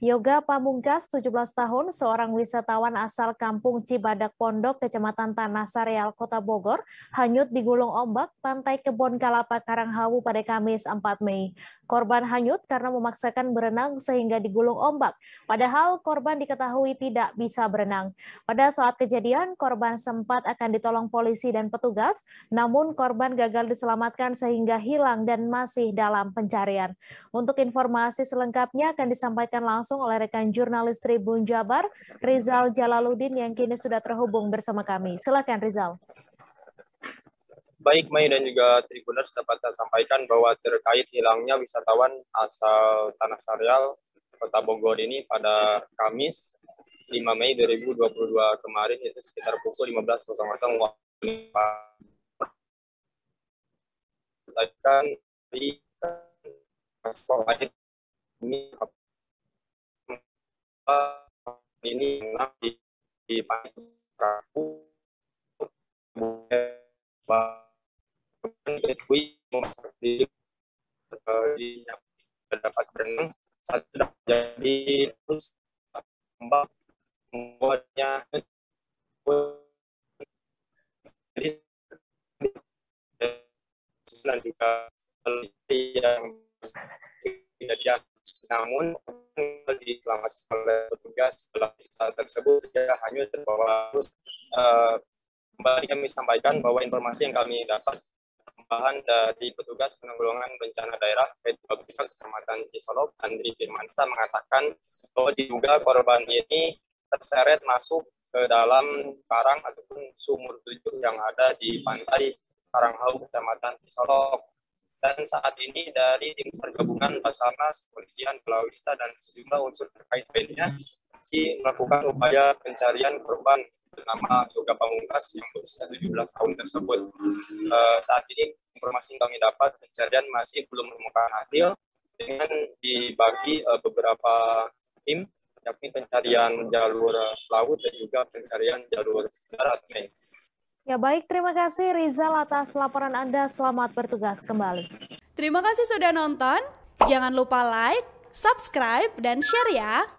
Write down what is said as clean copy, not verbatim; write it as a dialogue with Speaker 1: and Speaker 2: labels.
Speaker 1: Yoga Pamungkas, 17 tahun, seorang wisatawan asal Kampung Cibadak Pondok, Kecamatan Tanah Sareal, Kota Bogor, hanyut di gulung ombak Pantai Kebon Kalapa Karanghawu pada Kamis 4 Mei. Korban hanyut karena memaksakan berenang sehingga digulung ombak, padahal korban diketahui tidak bisa berenang. Pada saat kejadian, korban sempat akan ditolong polisi dan petugas, namun korban gagal diselamatkan sehingga hilang dan masih dalam pencarian. Untuk informasi selengkapnya akan disampaikan langsung oleh rekan jurnalis Tribun Jabar, Rizal Jalaluddin yang kini sudah terhubung bersama kami. Silakan Rizal.
Speaker 2: Baik, Mai dan juga Tribuners, dapat saya sampaikan bahwa terkait hilangnya wisatawan asal Tanah Sareal, Kota Bogor ini pada Kamis 5 Mei 2022 kemarin, itu sekitar pukul 15.00 waktu di ini di Paku dapat berenang saat sudah jadi terus membuatnya dan juga yang kejadian, namun diselamatkan oleh petugas setelah pesawat tersebut sudah hanyut terbawa arus. Kembali kami sampaikan bahwa informasi yang kami dapat tambahan dari petugas penanggulangan bencana daerah Kecamatan Cisolok, Andri Firmansyah, mengatakan bahwa diduga korban ini terseret masuk ke dalam karang ataupun sumur 7 yang ada di pantai Karanghawu, Kecamatan Cisolok. Dan saat ini dari tim SAR gabungan Basarnas, Kepolisian, Balawista, dan sejumlah unsur terkait lainnya masih melakukan upaya pencarian korban bernama Yoga Pamungkas yang berusia 17 tahun tersebut. Saat ini informasi yang kami dapat, pencarian masih belum menemukan hasil dengan dibagi beberapa tim, yakni pencarian jalur laut dan juga pencarian jalur darat.
Speaker 1: Ya baik, terima kasih Rizal atas laporan Anda. Selamat bertugas kembali.
Speaker 3: Terima kasih sudah nonton. Jangan lupa like, subscribe, dan share ya.